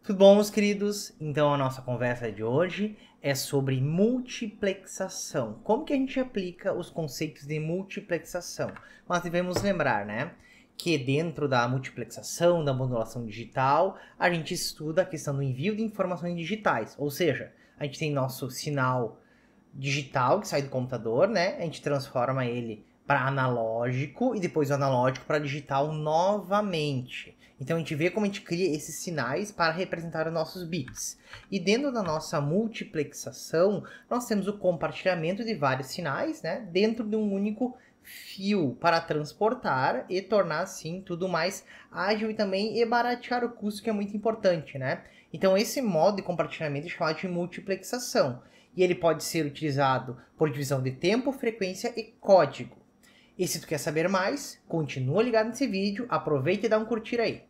Tudo bom, meus queridos? Então a nossa conversa de hoje é sobre multiplexação. Como que a gente aplica os conceitos de multiplexação? Nós devemos lembrar, né, que dentro da multiplexação, da modulação digital, a gente estuda a questão do envio de informações digitais. Ou seja, a gente tem nosso sinal digital que sai do computador, né? A gente transforma ele para analógico e depois o analógico para digital novamente. Então a gente vê como a gente cria esses sinais para representar os nossos bits. E dentro da nossa multiplexação, nós temos o compartilhamento de vários sinais, né, dentro de um único fio para transportar e tornar assim tudo mais ágil e também baratear o custo, que é muito importante, né? Então esse modo de compartilhamento é chamado de multiplexação. E ele pode ser utilizado por divisão de tempo, frequência e código. E se tu quer saber mais, continua ligado nesse vídeo, aproveita e dá um curtir aí.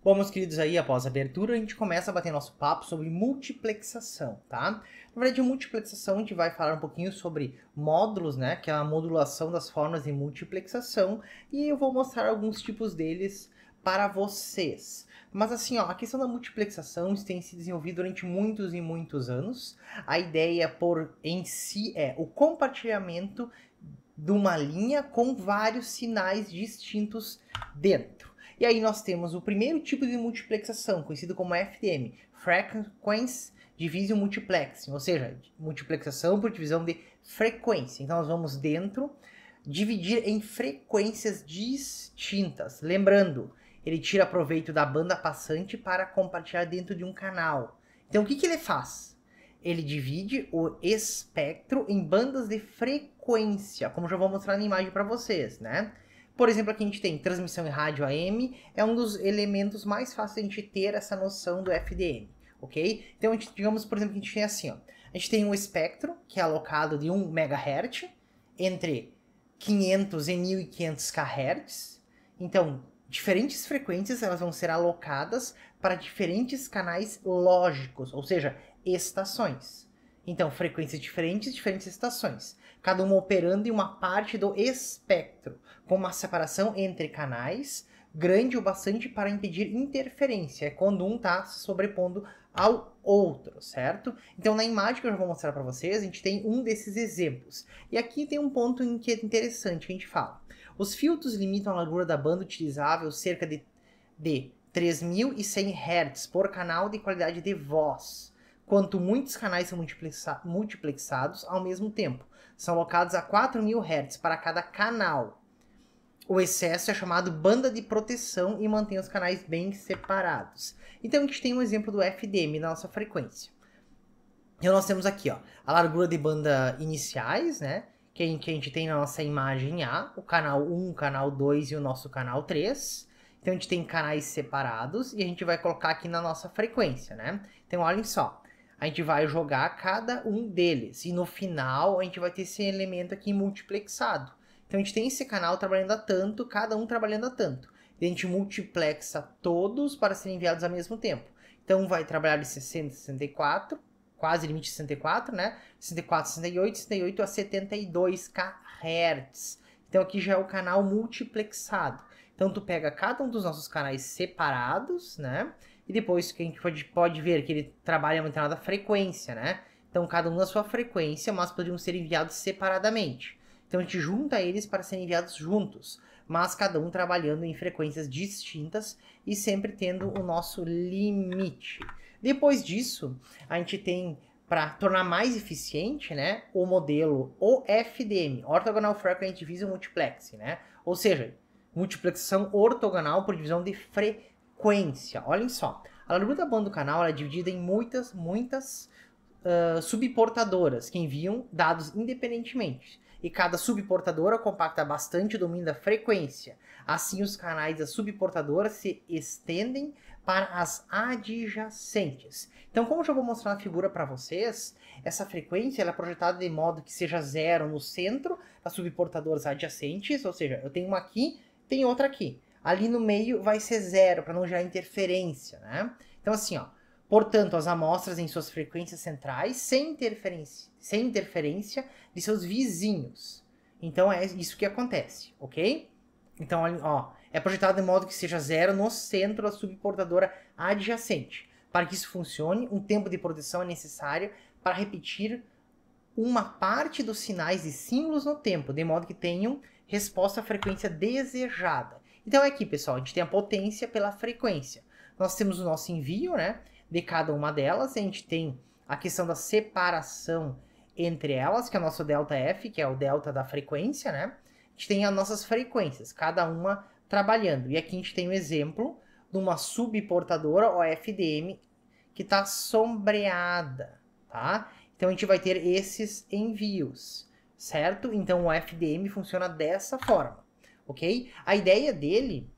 Bom, meus queridos, aí após a abertura a gente começa a bater nosso papo sobre multiplexação, tá? Na verdade, multiplexação a gente vai falar um pouquinho sobre módulos, né? Que é a modulação das formas de multiplexação, e eu vou mostrar alguns tipos deles para vocês. Mas assim, ó, a questão da multiplexação tem se desenvolvido durante muitos e muitos anos. A ideia em si é o compartilhamento de uma linha com vários sinais distintos dentro. E aí nós temos o primeiro tipo de multiplexação, conhecido como FDM, Frequency Division Multiplexing, ou seja, multiplexação por divisão de frequência. Então nós vamos dentro dividir em frequências distintas. Lembrando, ele tira proveito da banda passante para compartilhar dentro de um canal. Então o que ele faz? Ele divide o espectro em bandas de frequência, como já vou mostrar na imagem para vocês, né? Por exemplo, aqui a gente tem transmissão em rádio AM, é um dos elementos mais fáceis de a gente ter essa noção do FDM, ok? Então, digamos, por exemplo, que a gente tem assim, ó, a gente tem um espectro, que é alocado de 1 MHz, entre 500 e 1500 kHz. Então, diferentes frequências elas vão ser alocadas para diferentes canais lógicos, ou seja, estações. Então, frequências diferentes, diferentes estações. Cada uma operando em uma parte do espectro, com uma separação entre canais grande o bastante para impedir interferência. É quando um está se sobrepondo ao outro, certo? Então, na imagem que eu já vou mostrar para vocês, a gente tem um desses exemplos. E aqui tem um ponto que é interessante que a gente fala. Os filtros limitam a largura da banda utilizável cerca de 3.100 Hz por canal de qualidade de voz. Quanto muitos canais são multiplexados ao mesmo tempo. São alocados a 4.000 Hz para cada canal. O excesso é chamado banda de proteção e mantém os canais bem separados. Então a gente tem um exemplo do FDM na nossa frequência. Então nós temos aqui, ó, a largura de banda iniciais, né? Que a gente tem na nossa imagem A, o canal 1, o canal 2 e o nosso canal 3. Então a gente tem canais separados e a gente vai colocar aqui na nossa frequência, né? Então olhem só. A gente vai jogar cada um deles. E no final, a gente vai ter esse elemento aqui multiplexado. Então, a gente tem esse canal trabalhando a tanto, cada um trabalhando a tanto. E a gente multiplexa todos para serem enviados ao mesmo tempo. Então, vai trabalhar de 60 a 64, quase limite 64, né? 64 a 68, 68 a 72 kHz. Então, aqui já é o canal multiplexado. Então, tu pega cada um dos nossos canais separados, né? E depois que a gente pode ver que ele trabalha uma determinada frequência, né? Então, cada um na sua frequência, mas poderiam ser enviados separadamente. Então, a gente junta eles para serem enviados juntos, mas cada um trabalhando em frequências distintas e sempre tendo o nosso limite. Depois disso, a gente tem, para tornar mais eficiente, né, o modelo OFDM, Orthogonal Frequency Division Multiplexing, né? Ou seja, multiplexação ortogonal por divisão de frequência. Olhem só, a largura da banda do canal é dividida em muitas subportadoras que enviam dados independentemente. E cada subportadora compacta bastante o domínio da frequência. Assim, os canais das subportadoras se estendem para as adjacentes. Então, como eu já vou mostrar na figura para vocês, essa frequência ela é projetada de modo que seja zero no centro das subportadoras adjacentes, ou seja, eu tenho uma aqui, tem outra aqui. Ali no meio vai ser zero, para não gerar interferência, né? Então, assim, ó, portanto, as amostras em suas frequências centrais, sem interferência de seus vizinhos. Então é isso que acontece, ok? Então, ó, é projetado de modo que seja zero no centro da subportadora adjacente. Para que isso funcione, um tempo de proteção é necessário para repetir uma parte dos sinais e símbolos no tempo, de modo que tenham resposta à frequência desejada. Então aqui, pessoal, a gente tem a potência pela frequência. Nós temos o nosso envio, né, de cada uma delas. A gente tem a questão da separação entre elas, que é o nosso ΔF, que é o delta da frequência, né? A gente tem as nossas frequências, cada uma trabalhando. E aqui a gente tem o exemplo de uma subportadora, ou FDM, que está sombreada, tá? Então a gente vai ter esses envios, certo? Então o FDM funciona dessa forma, ok? A ideia dele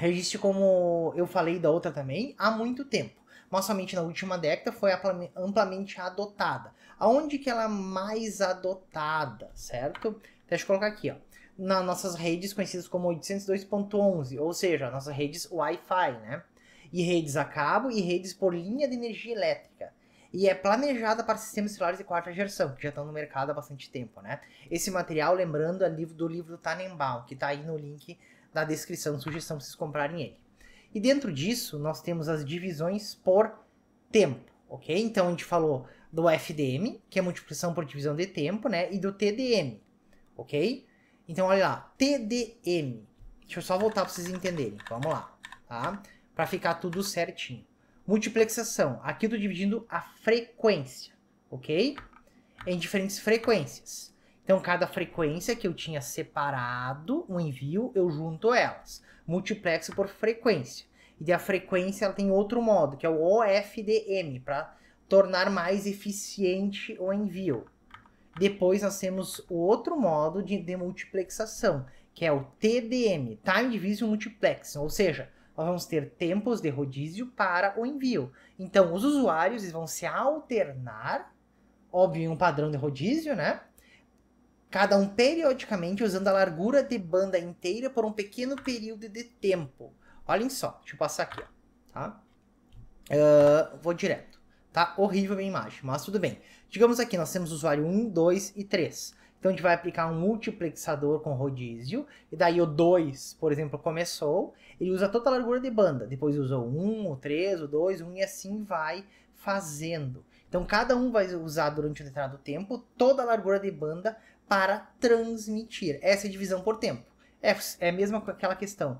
existe, como eu falei da outra também, há muito tempo. Mas somente na última década foi amplamente adotada. Aonde que ela é mais adotada, certo? Deixa eu colocar aqui, ó. Nas nossas redes conhecidas como 802.11, ou seja, nossas redes Wi-Fi, né? E redes a cabo e redes por linha de energia elétrica. E é planejada para sistemas celulares de quarta geração, que já estão no mercado há bastante tempo, né? Esse material, lembrando, é do livro do Tannenbaum, que está aí no link da descrição, sugestão para vocês comprarem ele. E dentro disso, nós temos as divisões por tempo, ok? Então, a gente falou do FDM, que é multiplicação por divisão de tempo, né? E do TDM, ok? Então, olha lá, TDM. Deixa eu só voltar para vocês entenderem. Vamos lá, tá? Para ficar tudo certinho. Multiplexação. Aqui eu estou dividindo a frequência, ok? Em diferentes frequências. Então, cada frequência que eu tinha separado um envio, eu junto elas. Multiplexo por frequência. E a frequência ela tem outro modo, que é o OFDM, para tornar mais eficiente o envio. Depois nós temos o outro modo de multiplexação, que é o TDM, Time Division Multiplexing, ou seja, nós vamos ter tempos de rodízio para o envio. Então, os usuários vão se alternar, óbvio, em um padrão de rodízio, né? Cada um periodicamente usando a largura de banda inteira por um pequeno período de tempo. Olhem só, deixa eu passar aqui, ó, tá? Vou direto. Tá horrível a imagem, mas tudo bem. Digamos aqui, nós temos usuário 1, 2 e 3. Então a gente vai aplicar um multiplexador com rodízio. E daí o 2, por exemplo, começou. Ele usa toda a largura de banda. Depois usa o 1, o 3, o 2, o 1 e assim vai fazendo. Então cada um vai usar durante um determinado tempo toda a largura de banda para transmitir. Essa é a divisão por tempo. É mesmo aquela questão.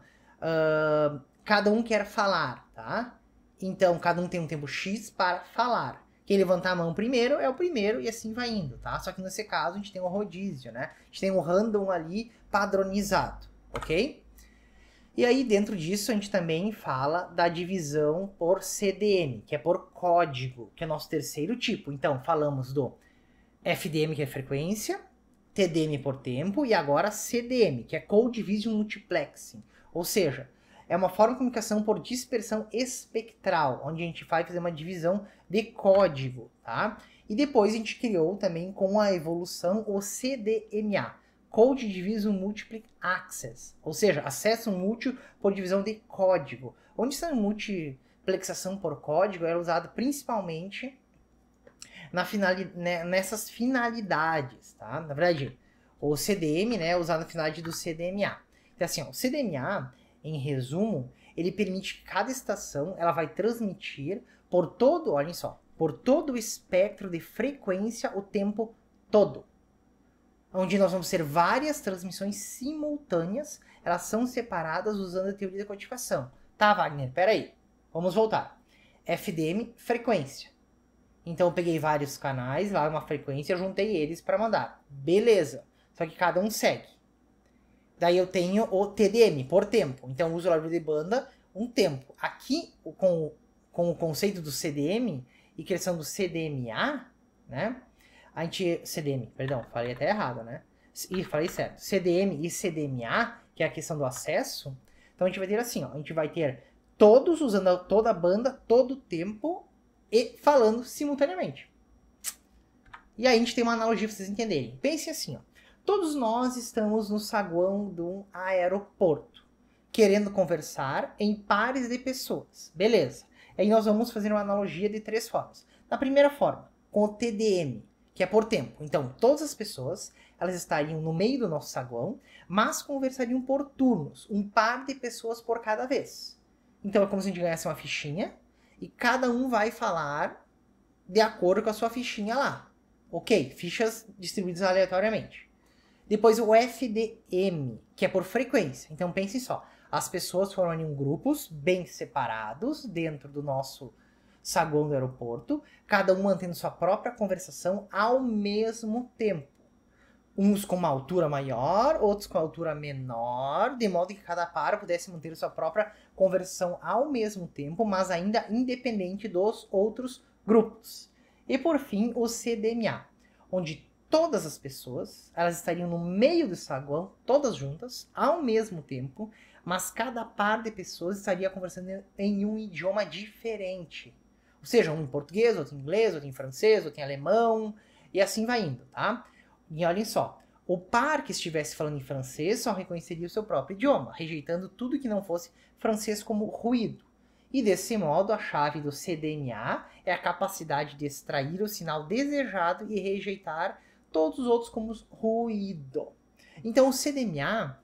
Cada um quer falar, tá? Então, cada um tem um tempo X para falar. Quem levantar a mão primeiro é o primeiro e assim vai indo, tá? Só que nesse caso a gente tem um rodízio, né? A gente tem um random ali padronizado, ok? E aí dentro disso a gente também fala da divisão por CDM, que é por código, que é nosso terceiro tipo. Então, falamos do FDM, que é frequência, TDM por tempo, e agora CDM, que é Code Division Multiplexing. Ou seja, é uma forma de comunicação por dispersão espectral, onde a gente vai fazer uma divisão de código, tá? E depois a gente criou também com a evolução o CDMA, Code Division Multiple Access, ou seja, acesso múltiplo por divisão de código, onde essa multiplexação por código é usada principalmente nessas finalidades, tá? Na verdade, o CDM, né, é usado na finalidade do CDMA. Então assim, ó, o CDMA, em resumo, ele permite que cada estação ela vai transmitir por todo, olhem só, por todo o espectro de frequência o tempo todo. Onde nós vamos ter várias transmissões simultâneas, elas são separadas usando a teoria da codificação. Tá, Wagner, peraí, vamos voltar. FDM, frequência. Então eu peguei vários canais, lá uma frequência, juntei eles para mandar. Beleza, só que cada um segue. Daí eu tenho o TDM, por tempo. Então eu uso a largura de banda, um tempo. Aqui, com o conceito do CDM e criação do CDMA, né? A gente... CDM, perdão, falei até errado, né? E falei certo. CDM e CDMA, que é a questão do acesso. Então a gente vai ter assim, ó. A gente vai ter todos usando toda a banda, todo o tempo e falando simultaneamente. E aí a gente tem uma analogia para vocês entenderem. Pense assim, ó. Todos nós estamos no saguão de um aeroporto, querendo conversar em pares de pessoas. Beleza. Aí nós vamos fazer uma analogia de 3 formas. Na primeira forma, com o TDM, que é por tempo. Então, todas as pessoas elas estariam no meio do nosso saguão, mas conversariam por turnos, um par de pessoas por cada vez. Então é como se a gente ganhasse uma fichinha e cada um vai falar de acordo com a sua fichinha lá. Ok, fichas distribuídas aleatoriamente. Depois o FDM, que é por frequência. Então pensem só, as pessoas foram em grupos bem separados dentro do nosso saguão do aeroporto, cada um mantendo sua própria conversação ao mesmo tempo. Uns com uma altura maior, outros com altura menor, de modo que cada par pudesse manter sua própria conversação ao mesmo tempo, mas ainda independente dos outros grupos. E por fim, o CDMA, onde todas as pessoas elas estariam no meio do saguão, todas juntas, ao mesmo tempo, mas cada par de pessoas estaria conversando em um idioma diferente. Ou seja, um em português, outro em inglês, outro em francês, outro em alemão, e assim vai indo, tá? E olhem só, o par que estivesse falando em francês só reconheceria o seu próprio idioma, rejeitando tudo que não fosse francês como ruído. E desse modo, a chave do CDMA é a capacidade de extrair o sinal desejado e rejeitar todos os outros como ruído. Então o CDMA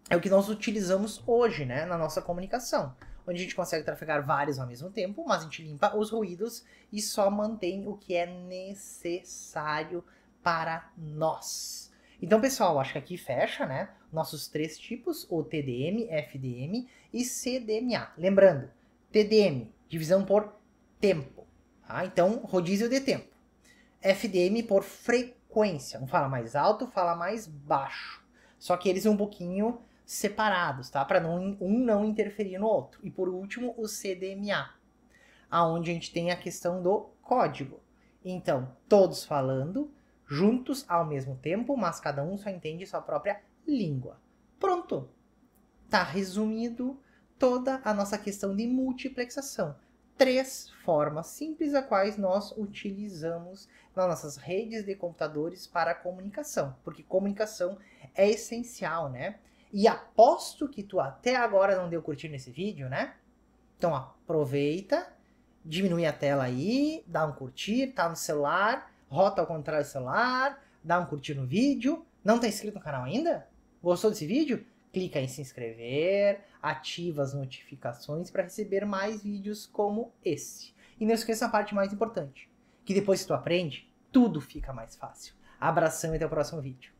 é o que nós utilizamos hoje, né, na nossa comunicação, onde a gente consegue trafegar vários ao mesmo tempo, mas a gente limpa os ruídos e só mantém o que é necessário para nós. Então, pessoal, acho que aqui fecha, né, nossos 3 tipos, o TDM, FDM e CDMA. Lembrando, TDM, divisão por tempo, tá? Então, rodízio de tempo. FDM por frequência, um fala mais alto, fala mais baixo. Só que eles um pouquinho separados, tá? Para um não interferir no outro. E por último, o CDMA, aonde a gente tem a questão do código. Então, todos falando juntos ao mesmo tempo, mas cada um só entende sua própria língua. Pronto! Tá resumido toda a nossa questão de multiplexação. 3 formas simples a quais nós utilizamos nas nossas redes de computadores para a comunicação, porque comunicação é essencial, né? E aposto que tu até agora não deu curtir nesse vídeo, né? Então aproveita, diminui a tela aí, dá um curtir, tá no celular, rota ao contrário do celular, dá um curtir no vídeo. Não tá inscrito no canal ainda? Gostou desse vídeo? Clica em se inscrever, ativa as notificações para receber mais vídeos como esse. E não esqueça a parte mais importante, que depois que tu aprende, tudo fica mais fácil. Abração e até o próximo vídeo.